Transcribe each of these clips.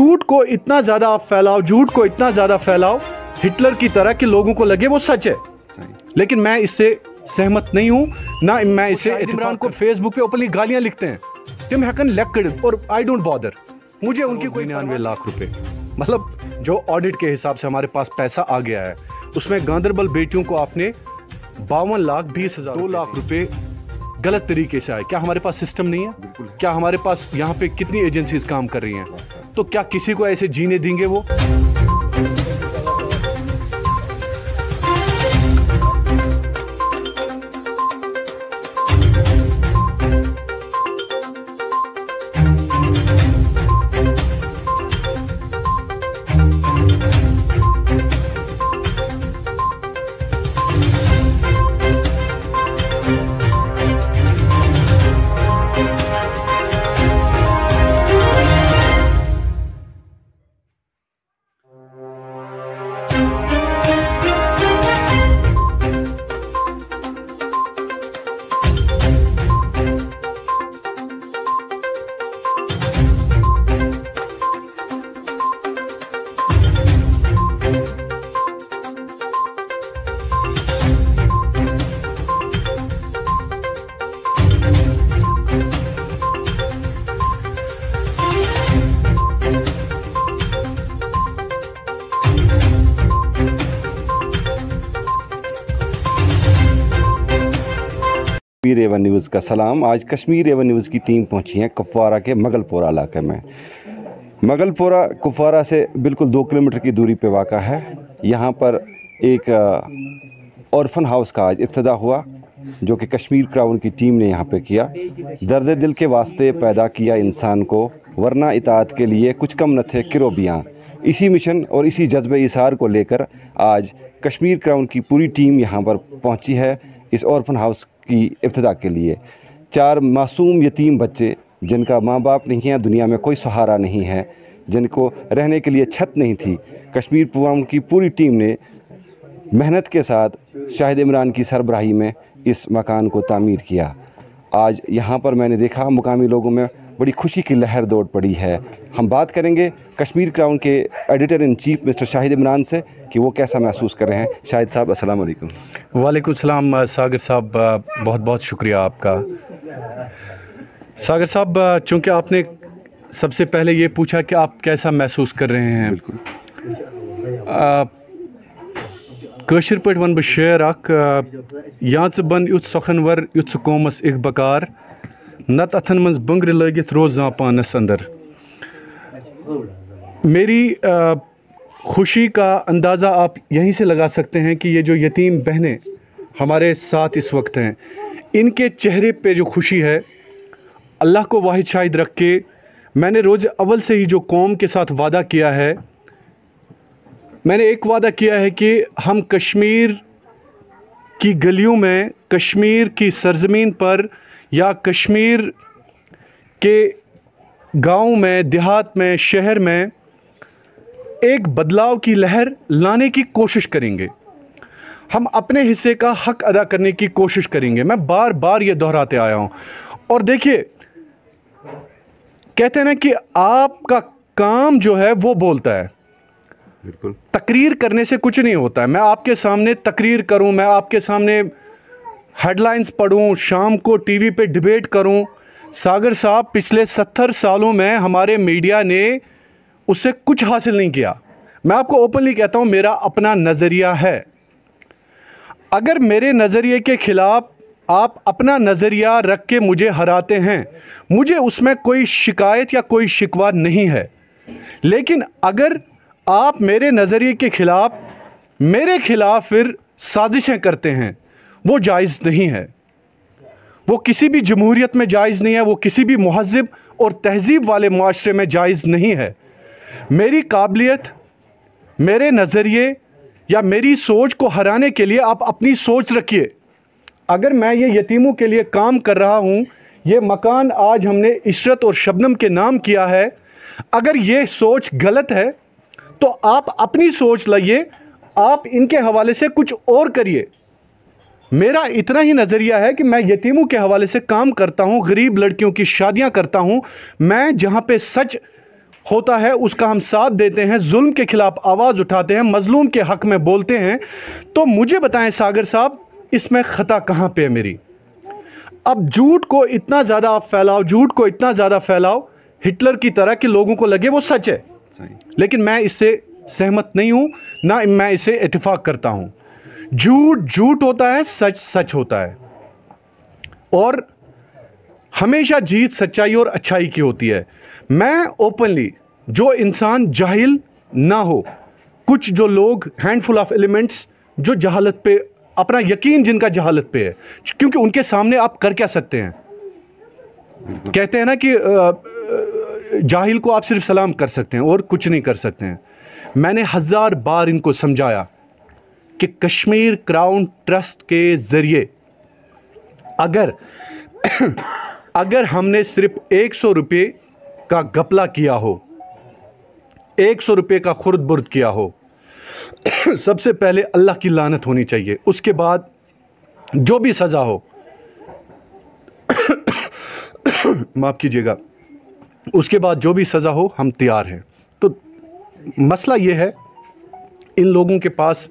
झूठ को इतना ज़्यादा आप फैलाओ, झूठ को इतना ज़्यादा फैलाओ हिटलर की तरह कि लोगों को लगे वो सच है। लेकिन मैं इससे सहमत नहीं हूं, ना मैं इसे। इमरान को फेसबुक पे ओपनली गालियां लिखते हैं, तिम हैकन लेक्ड, और आई डोंट बॉदर, मुझे उनकी कोई 99 लाख रुपए, मतलब जो ऑडिट के हिसाब से हमारे पास पैसा आ गया है, उसमें गांधरबल बेटियों को आपने 52,20,000 2 लाख रुपए गलत तरीके से आए। क्या हमारे पास सिस्टम नहीं है? बिल्कुल। क्या हमारे पास यहाँ पे कितनी एजेंसीज काम कर रही हैं? तो क्या किसी को ऐसे जीने देंगे वो? कश्मीर एवन न्यूज़ का सलाम। आज कश्मीर एवन न्यूज़ की टीम पहुंची है कुपवारा के मगलपोरा इलाके में। मगलपोरा कुपवारा से बिल्कुल 2 किलोमीटर की दूरी पे वाक़ा है। यहाँ पर एक ऑर्फन हाउस का आज इब्तिदा हुआ, जो कि कश्मीर क्राउन की टीम ने यहाँ पे किया। दर्द दिल के वास्ते पैदा किया इंसान को, वरना इताअत के लिए कुछ कम न थे किरोबियाँ। इसी मिशन और इसी जज्बे इसार को लेकर आज कश्मीर क्राउन की पूरी टीम यहाँ पर पहुँची है इस ऑर्फन हाउस की इब्तिदा के लिए। 4 मासूम यतीम बच्चे जिनका माँ बाप नहीं है, दुनिया में कोई सहारा नहीं है, जिनको रहने के लिए छत नहीं थी, कश्मीर क्राउन की पूरी टीम ने मेहनत के साथ शाहिद इमरान की सरबराही में इस मकान को तामीर किया। आज यहाँ पर मैंने देखा मुकामी लोगों में बड़ी खुशी की लहर दौड़ पड़ी है। हम बात करेंगे कश्मीर क्राउन के editor in chief mister Shahid Imran से कि वो कैसा महसूस कर रहे हैं। शाहिद साहब अस्सलाम वालेकुम। वालेकुम सलाम सागर साहब, बहुत बहुत शुक्रिया आपका। सागर साहब, चूँकि आपने सबसे पहले ये पूछा कि आप कैसा महसूस कर रहे हैं, बिल्कुल कशिर पे वन बह शेर अख यहाँ बन युथ सखनवर युथ कौमस इक बकार नत अथन मज बंगर लगित रोज जा पानस अंदर। मेरी खुशी का अंदाज़ा आप यहीं से लगा सकते हैं कि ये जो यतीम बहनें हमारे साथ इस वक्त हैं, इनके चेहरे पे जो खुशी है, अल्लाह को वाहिद शाहिद रख के मैंने रोज़ अव्वल से ही जो कौम के साथ वादा किया है, मैंने एक वादा किया है कि हम कश्मीर की गलियों में, कश्मीर की सरज़मीन पर या कश्मीर के गाँव में, देहात में, शहर में एक बदलाव की लहर लाने की कोशिश करेंगे। हम अपने हिस्से का हक अदा करने की कोशिश करेंगे। मैं बार बार ये दोहराते आया हूँ। और देखिए, कहते हैं ना कि आपका काम जो है वो बोलता है, बिल्कुल। तकरीर करने से कुछ नहीं होता है। मैं आपके सामने तकरीर करूं, मैं आपके सामने हेडलाइंस पढ़ूं, शाम को टीवी पे डिबेट करूं, सागर साहब पिछले 70 सालों में हमारे मीडिया ने उससे कुछ हासिल नहीं किया। मैं आपको ओपनली कहता हूं, मेरा अपना नज़रिया है। अगर मेरे नज़रिए के ख़िलाफ़ आप अपना नज़रिया रख के मुझे हराते हैं, मुझे उसमें कोई शिकायत या कोई शिकवा नहीं है। लेकिन अगर आप मेरे नज़रिए के ख़िलाफ़ मेरे ख़िलाफ़ फिर साजिशें करते हैं, वो जायज़ नहीं है। वो किसी भी जमहूरियत में जायज़ नहीं है, वो किसी भी महज़्ज़ब और तहज़ीब वाले मुआशरे में जायज़ नहीं है। मेरी काबिलियत, मेरे नज़रिए या मेरी सोच को हराने के लिए आप अपनी सोच रखिए। अगर मैं ये यतीमों के लिए काम कर रहा हूँ, ये मकान आज हमने इशरत और शबनम के नाम किया है, अगर ये सोच गलत है तो आप अपनी सोच लाइए, आप इनके हवाले से कुछ और करिए। मेरा इतना ही नज़रिया है कि मैं यतीमों के हवाले से काम करता हूँ, गरीब लड़कियों की शादियाँ करता हूँ। मैं जहाँ पे सच होता है उसका हम साथ देते हैं, जुल्म के खिलाफ आवाज़ उठाते हैं, मजलूम के हक में बोलते हैं। तो मुझे बताएं सागर साहब, इसमें ख़ता कहाँ पे है मेरी? अब झूठ को इतना ज़्यादा आप फैलाओ, झूठ को इतना ज़्यादा फैलाओ हिटलर की तरह कि लोगों को लगे वो सच है, लेकिन मैं इससे सहमत नहीं हूँ, ना मैं इससे इत्तेफाक करता हूँ। झूठ झूठ होता है, सच सच होता है, और हमेशा जीत सच्चाई और अच्छाई की होती है। मैं ओपनली, जो इंसान जाहिल ना हो, कुछ जो लोग हैंडफुल ऑफ एलिमेंट्स जो जहालत पे अपना यकीन जिनका जहालत पे है, क्योंकि उनके सामने आप कर क्या सकते हैं? कहते हैं ना कि जाहिल को आप सिर्फ सलाम कर सकते हैं और कुछ नहीं कर सकते हैं। मैंने 1000 बार इनको समझाया कि कश्मीर क्राउन ट्रस्ट के ज़रिए अगर हमने सिर्फ 100 रुपये का घपला किया हो, 100 रुपये का खुर्द बुर्द किया हो, सबसे पहले अल्लाह की लानत होनी चाहिए, उसके बाद जो भी सज़ा हो माफ़ कीजिएगा, उसके बाद जो भी सज़ा हो हम तैयार हैं। तो मसला ये है, इन लोगों के पास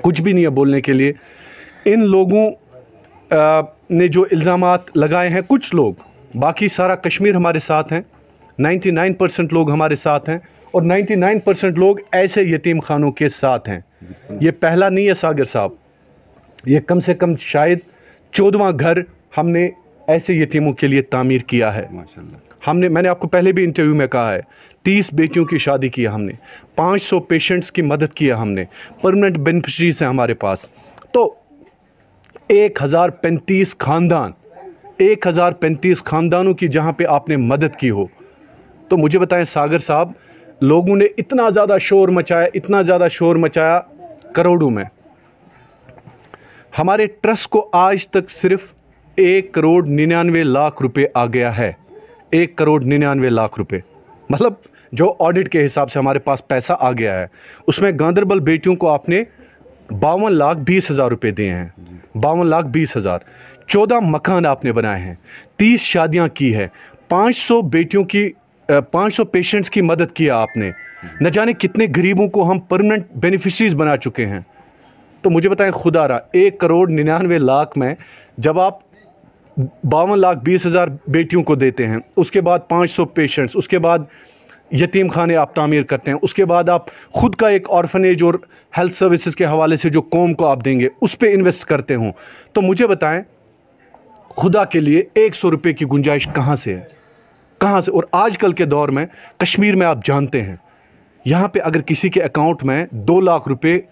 कुछ भी नहीं है बोलने के लिए। इन लोगों ने जो इल्ज़ामात लगाए हैं कुछ लोग, बाकी सारा कश्मीर हमारे साथ हैं, 99% लोग हमारे साथ हैं, और 99% लोग ऐसे यतीम खानों के साथ हैं। ये पहला नहीं है सागर साहब, ये कम से कम शायद 14वां घर हमने ऐसे यतीमों के लिए तामीर किया है माशाल्लाह। मैंने आपको पहले भी इंटरव्यू में कहा है, 30 बेटियों की शादी की हमने, 500 पेशेंट्स की मदद किया हमने, परमानेंट बेनिफिशरीज हैं हमारे पास। तो 1035 खानदान, 1035 खानदानों की जहाँ पे आपने मदद की हो, तो मुझे बताएं सागर साहब, लोगों ने इतना ज़्यादा शोर मचाया, इतना ज़्यादा शोर मचाया करोड़ों में। हमारे ट्रस्ट को आज तक सिर्फ 1,99,00,000 रुपए आ गया है। 1,99,00,000 रुपए, मतलब जो ऑडिट के हिसाब से हमारे पास पैसा आ गया है, उसमें गांदरबल बेटियों को आपने 52,20,000 रुपए दिए हैं, 52,20,000। 14 मकान आपने बनाए हैं, 30 शादियां की है, 500 बेटियों की 500 पेशेंट्स की मदद किया आपने, न जाने कितने गरीबों को हम परमानेंट बेनिफिशरीज बना चुके हैं। तो मुझे बताएं खुदारा, 1,99,00,000 में जब आप 52,20,000 बेटियों को देते हैं, उसके बाद 500 पेशेंट्स, उसके बाद यतीम खाने आप तामीर करते हैं, उसके बाद आप ख़ुद का एक ऑर्फनेज और हेल्थ सर्विसेज के हवाले से जो कौम को आप देंगे उस पर इन्वेस्ट करते हो, तो मुझे बताएं खुदा के लिए 100 रुपये की गुंजाइश कहाँ से है, कहाँ से? और आजकल के दौर में कश्मीर में आप जानते हैं, यहाँ पे अगर किसी के अकाउंट में 2 लाख रुपए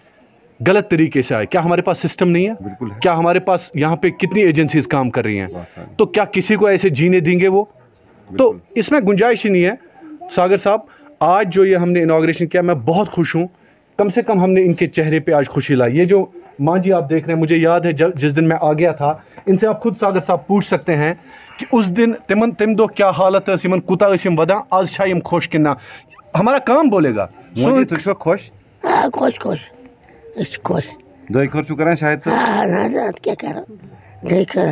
गलत तरीके से आए, क्या हमारे पास सिस्टम नहीं है? बिल्कुल है। क्या हमारे पास यहाँ पे कितनी एजेंसीज काम कर रही हैं? तो क्या किसी को ऐसे जीने देंगे वो? तो इसमें गुंजाइश ही नहीं है। सागर साहब, आज जो ये हमने इनाग्रेशन किया, मैं बहुत खुश हूँ। कम से कम हमने इनके चेहरे पे आज खुशी लाई। ये जो माँ जी आप देख रहे हैं, मुझे याद है जिस दिन मैं आ गया था, इनसे आप खुद सागर साहब पूछ सकते हैं कि उस दिन तम दो क्या हालत है, कुता वदा आज शायम खुश कि ना, हमारा काम बोलेगा। खुश खुश खुश खुश दही खर्च करें शायद से क्या करें, दही खर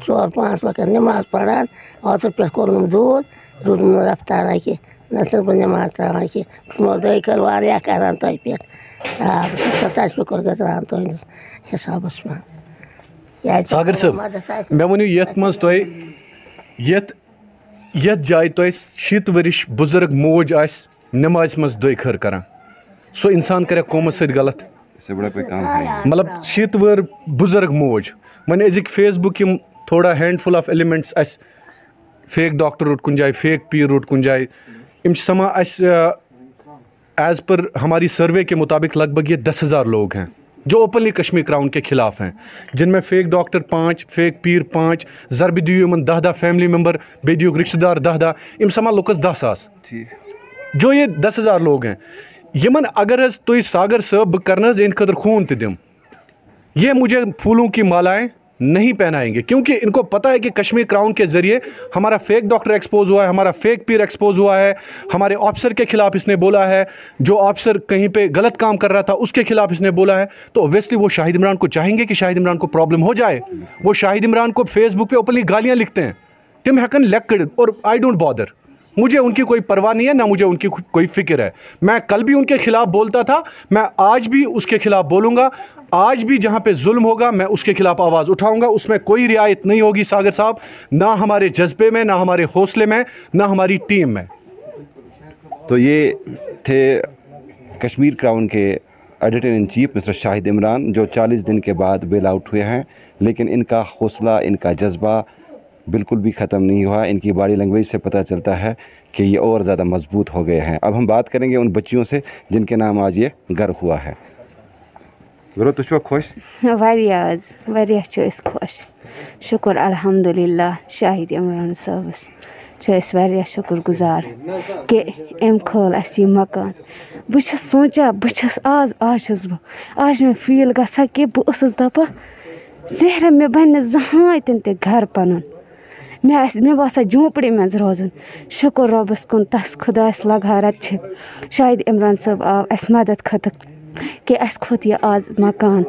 4-5 वक्त नमाज पढ़ान, और पे कोन दूध दूध रफ्तार कि नसल पर नमाज तरान कि दही खर वारिया करान तह पे 27 शुक्र गजरान तो हिसाब में। सागर साहब, मैं वन यथ मज यथ जाए तो 100 वरिश बुजुर्ग मोज आस नमाज मज दही खर करान, सो इंसान करे कौमत सत गलत, इससे बड़ा कोई काम है मतलब 100 वर बुजुर्ग मोज वन अजिक फेसबुक यम थोड़ा handful of elements as fake doctor रोट कुन जाए, फेक पीर रोट कुन जाए, इम समा अस एज पर हमारी सर्वे के मुताबिक लगभग ये 10,000 लोग हैं जो ओपनली कश्मीर क्राउन के खिलाफ हैं, जिनमें फेक डॉक्टर 5, फेक पीर 5, जरब दियो 10 फैमिली मेम्बर बे दियो रिश्तेदार 10 इम समा लुकस 10,000, जो ये 10,000 लोग हैं। यमन अगर तुम सागर साहब करना इन खतर खून तम, ये मुझे फूलों की मालाएं नहीं पहनाएंगे, क्योंकि इनको पता है कि कश्मीर क्राउन के ज़रिए हमारा फेक डॉक्टर एक्सपोज हुआ है, हमारा फेक पीर एक्सपोज हुआ है, हमारे ऑफिसर के खिलाफ इसने बोला है, जो ऑफिसर कहीं पे गलत काम कर रहा था उसके खिलाफ इसने बोला है। तो ऑब्वियसली वो शाहिद इमरान को चाहेंगे कि शाहिद इमरान को प्रॉब्लम हो जाए। वो शाहिद इमरान को फेसबुक पे ओपनली गालियाँ लिखते हैं तिम हेकन लेक कड़ित और आई डोंट बॉदर, मुझे उनकी कोई परवाह नहीं है, ना मुझे उनकी कोई फिक्र है। मैं कल भी उनके खिलाफ बोलता था, मैं आज भी उसके खिलाफ बोलूँगा। आज भी जहाँ पे जुल्म होगा मैं उसके खिलाफ आवाज़ उठाऊंगा, उसमें कोई रियायत नहीं होगी सागर साहब, ना हमारे जज्बे में, ना हमारे हौसले में, ना हमारी टीम में। तो ये थे कश्मीर क्राउन के editor in chief mister Shahid Imran, जो 40 दिन के बाद बेल आउट हुए हैं, लेकिन इनका हौसला, इनका जज्बा बिल्कुल भी ख़त्म नहीं हुआ। इनकी बॉडी लैंग्वेज से पता चलता है कि ये और ज़्यादा मजबूत हो गए हैं। अब हम बात करेंगे उन बच्चियों से जिनके नाम आज ये घर हुआ है। गुरु तुझको खुश? वारिया खुश, शुक्र अल्हम्दुलिल्लाह शाहिद इमरान साहबस शुक्र गुजार कि एम खोल अस यह मकान। बह सोचा बस आज मे फील गा कि बस दपा जहर मे बन जहां तन घर पन मे बसा झोंपड़ी मज रोजन। शुक्र रबस कुन तस खुदास लगा रत शाहिद इमरान साहब आव अस मदद खतर कि अस खोत यह आज मकान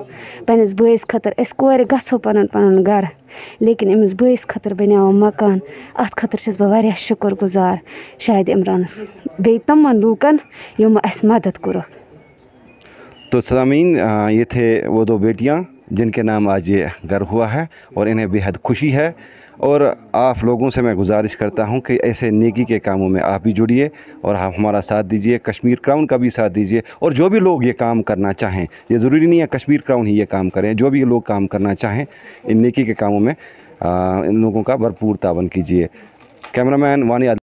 पन्नस बस खतर। अस कोर गो पन पन घर, लेकिन अमिस बस खतर बनो मकान। अत खतर छस बह वारिया शुक्र गुजार शाहिद इमरानस बे तमन लूकन यम अस मदद कोर। तो सामीन, ये थे वो दो बेटियां जिनके नाम आज ये घर हुआ है और इन्हें बेहद खुशी है। और आप लोगों से मैं गुजारिश करता हूं कि ऐसे नेकी के कामों में आप भी जुड़िए और आप हमारा साथ दीजिए, कश्मीर क्राउन का भी साथ दीजिए। और जो भी लोग ये काम करना चाहें, ये ज़रूरी नहीं है कश्मीर क्राउन ही ये काम करें, जो भी लोग काम करना चाहें इन नेकी के कामों में इन लोगों का भरपूर तावन कीजिए। कैमरामैन वानी